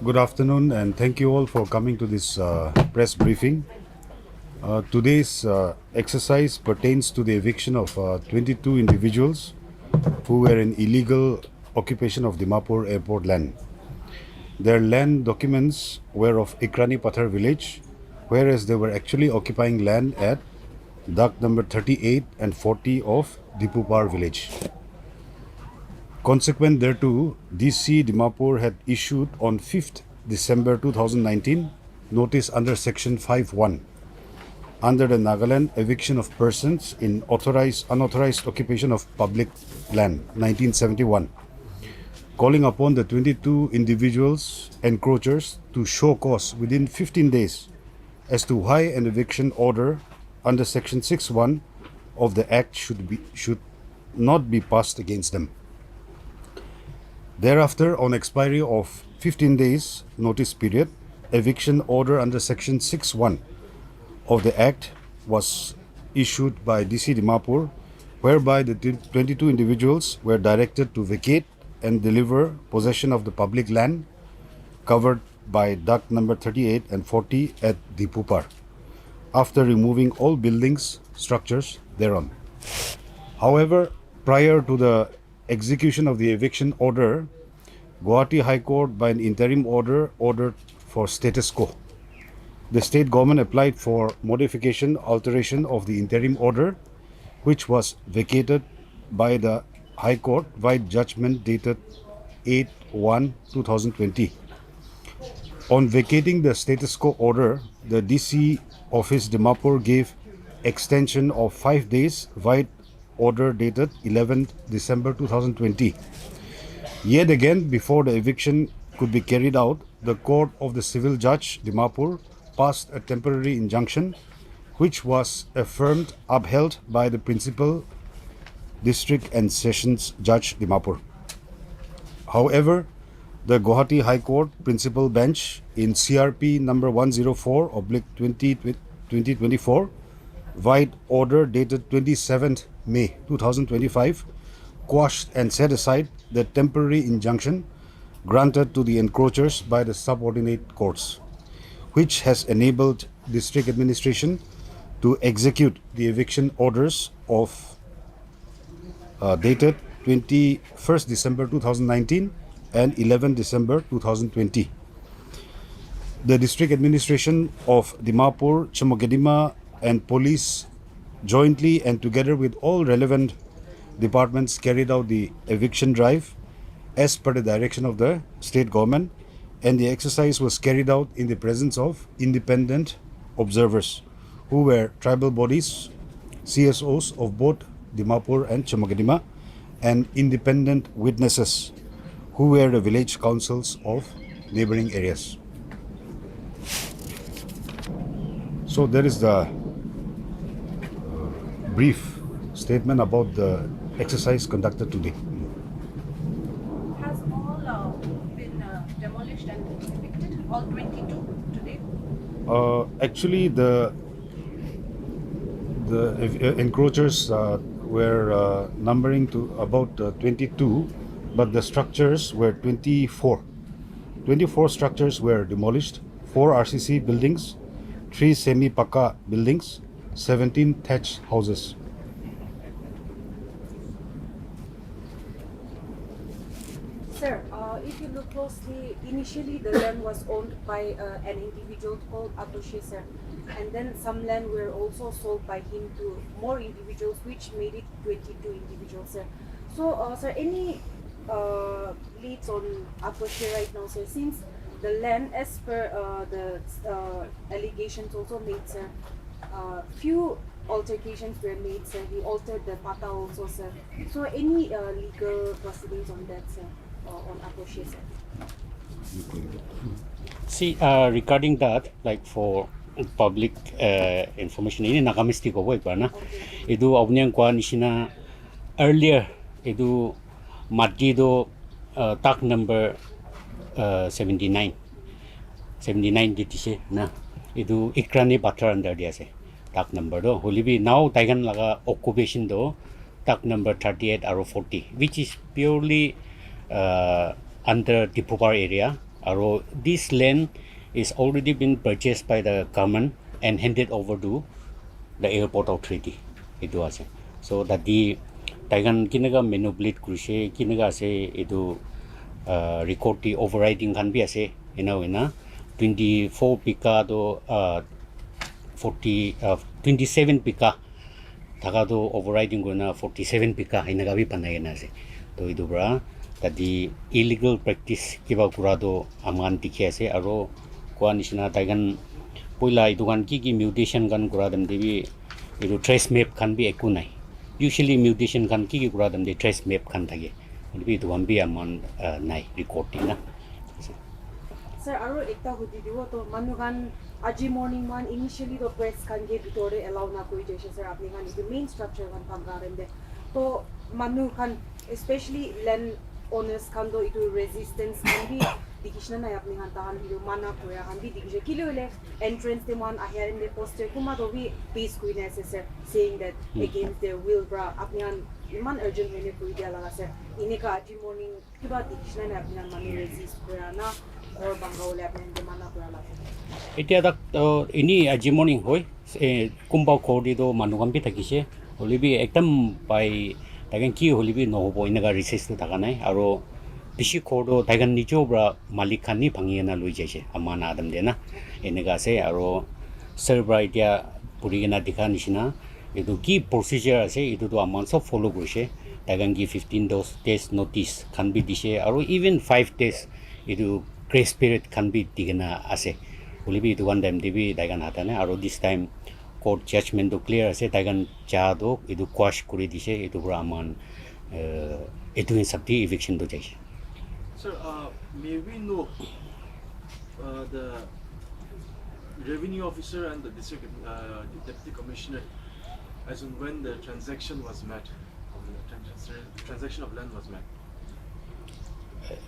Good afternoon, and thank you all for coming to this press briefing. Today's exercise pertains to the eviction of 22 individuals who were in illegal occupation of Dimapur Airport land. Their land documents were of Ikrani Pathar village, whereas they were actually occupying land at duct number 38 and 40 of Dimapur village. Consequent thereto, DC Dimapur had issued on 5th December 2019 notice under Section 5.1 under the Nagaland Eviction of Persons in Unauthorized Occupation of Public Land 1971, calling upon the 22 individuals encroachers to show cause within 15 days as to why an eviction order under Section 6.1 of the Act should not be passed against them. Thereafter, on expiry of 15 days notice period, eviction order under Section 6.1 of the Act was issued by DC Dimapur, whereby the 22 individuals were directed to vacate and deliver possession of the public land covered by duct number 38 and 40 at Dimapur, after removing all buildings, structures thereon. However, prior to the execution of the eviction order, Guwahati High Court by an interim order ordered for status quo. The state government applied for modification, alteration of the interim order, which was vacated by the High Court by judgment dated 8/1/2020. On vacating the status quo order, the DC office Dimapur gave extension of 5 days via order dated 11th December 2020. Yet again, before the eviction could be carried out, the court of the civil judge Dimapur passed a temporary injunction, which was upheld by the principal district and sessions judge Dimapur. However, the Guwahati High Court principal bench in CRP number 104/2024 via order dated 27th May 2025 quashed and set aside the temporary injunction granted to the encroachers by the subordinate courts, which has enabled district administration to execute the eviction orders of dated 21st December 2019 and 11 December 2020. The district administration of Dimapur, Chamogedima and police jointly and together with all relevant departments carried out the eviction drive as per the direction of the state government, and the exercise was carried out in the presence of independent observers who were tribal bodies, CSOs of both Dimapur and Chamogedima, and independent witnesses who were the village councils of neighboring areas. So there is the brief statement about the exercise conducted today. Has all been demolished and evicted? All 22 today? Actually, the encroachers were numbering to about 22, but the structures were 24. 24 structures were demolished, 4 RCC buildings, 3 semi-paka buildings, 17 thatched houses. Sir, if you look closely, initially the land was owned by an individual called Atoshi, sir. And then some land were also sold by him to more individuals, which made it 22 individuals, sir. So, sir, any leads on Atoshi right now, sir? Since the land, as per the allegations also made, sir, few altercations were made, sir. He altered the pata also, sir. So, any legal proceedings on that, sir? On Atoshi, sir? See, regarding that, like for public information, ini nakamisti ko boy pa na. Idu awnyang kwa nisina earlier idu matido tak number 79 ditise na. Idu Ikrani Pathar under dia se tak number do. Holibi now taigan laga occupation do tak number 38 or 40, which is purely under Dimapur area Aro this land is already been purchased by the government and handed over to the airport authority. Itu ase. So that the taigan kinaga manipulate krushe kinaga ase itu record the overriding kan bi ase ina 24 pika to 27 pika thakado overriding gona 47 pika inaga bi panai na ase. To itu bra that the illegal practice kiba kurado aman dikhi ase aro kwa nishina taigan poila itu kan ki mutation kan kuradam debi itu trace map kan bi ekunai. Usually mutation kan ki kuradam de trace map kan thage. Debi itu kan bi aman nai recording na. Sir, aro ekta hudi diwo to manu kan aji morning man initially the press kan ge bitore allow na koi jese sir apni kan the main structure kan pangaren de to manu kan especially land owners kan do itu resistance kan bi dikishna na apni kan tahan hiyo mana koya kan bi dikje kilo le entrance de man aher in the poster kuma do bi peace queen as sir saying that against their will bra apni kan iman urgent hone koi dia laga sir ine ka aji morning kiba dikishna na apni kan manu resist koya na or bangau le apni de mana koya la Itu ada ini aji morning hoy kumbau kodi do manukam bi takise holibi ekdam by tagan ki holibi no hobo inaga recess to taganai aro bishi kodo tagan nijo bra malikani bhangiena lui jaise amana adam dena enaga se aro server idea purigena dikha nishina edu ki procedure ase edu to amount of follow grise tagan gi 15 days notice can be dise aro even 5 days edu grace period can be digena ase holibi itu one time debi tagan hatane aro this time court judgment to clear ase tagan cha do edu quash kuri dise edu aman edu in sabdi eviction to jaise. Sir, may we know the revenue officer and the district deputy commissioner as in when the transaction was met, or the transaction of land was met?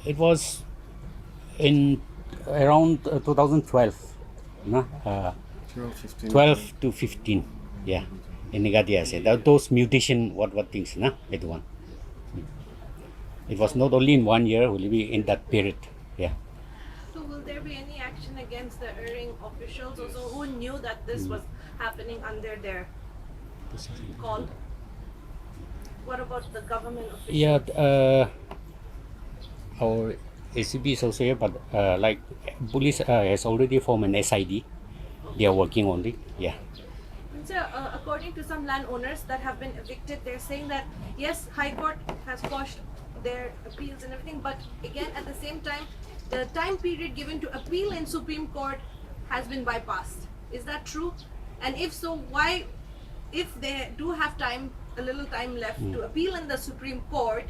It was in around 2012, no? 12 to 15, yeah. In Negadia said those mutation, what things, na? That one. It was not only in 1 year, will be in that period, yeah. So will there be any action against the erring officials also who knew that this was happening under their call? What about the government officials? Yeah, our ACB is also here, but like police has already formed an SID. They are working on it, yeah. So, according to some landowners that have been evicted, they're saying that yes, High Court has quashed their appeals and everything, but again at the same time, the time period given to appeal in Supreme Court has been bypassed. Is that true? And if so, why, if they do have time, a little time left to appeal in the Supreme Court,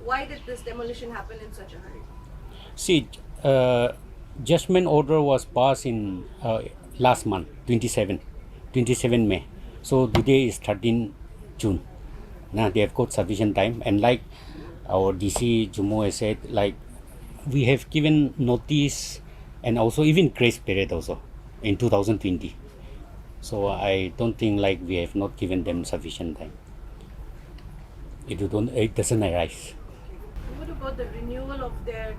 why did this demolition happen in such a hurry? See, judgment order was passed in last month, 27 May. So today is 13 June. Now they have got sufficient time, and like our DC Jumo has said, like we have given notice and also even grace period also in 2020. So I don't think like we have not given them sufficient time. It doesn't arise. What about the renewal of their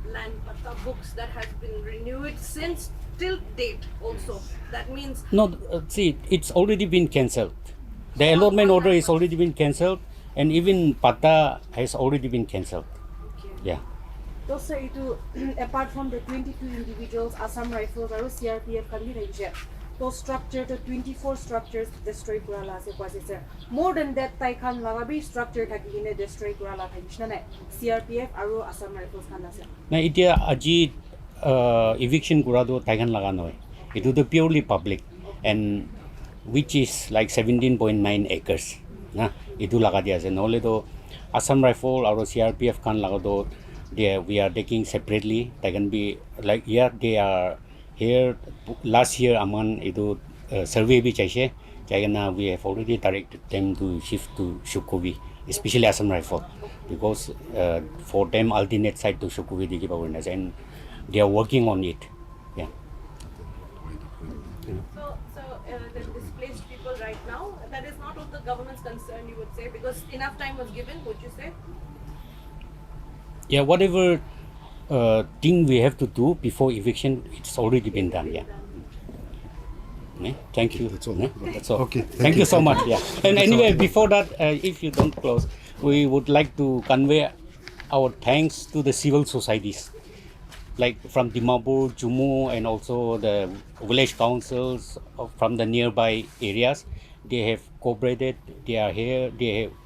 land patta books that has been renewed since till date also? That means No, see, it's already been cancelled. The allotment order is already been cancelled, and even Pata has already been cancelled. Yeah. So sir, itu apart from the 22 individuals, Assam Rifles or CRPF kan bi raise. To structure to 24 structures destroy kurala ase kwase sir. More than that, tai kan laga bi structure thaki hine destroy kurala thakishna na CRPF aro Assam Rifles kan ase. Na itia aji eviction kurado taigan laga noi. It is purely public, and which is like 17.9 acres. Na itu laga dia ase. Nole to Assam Rifle aro CRPF kan laga do we are taking separately. They can be like they are here last year aman itu survey bi chaise jayana we have already directed them to shift to Shukovi, especially Assam Rifle, because for them alternate site to Shukovi digi awareness, and they are working on it. Yeah. so the displaced people right now, that is not of the government's concern, you would say, because enough time was given, would you say? Yeah, whatever thing we have to do before eviction, it's already been done. Yeah. Thank you. That's all. That's all. Okay, Thank you so much. Yeah. And you so anyway, much. before that, if you don't close, we would like to convey our thanks to the civil societies, like from Dimapur, Jumu, and also the village councils from the nearby areas. They have cooperated. They are here.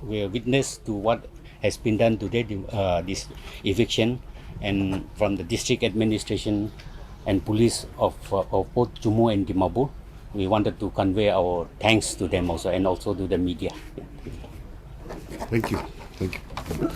We are witness to what has been done today. This eviction, and from the district administration and police of both Jumu and Dimapur. We wanted to convey our thanks to them also, and also to the media. Thank you. Thank you.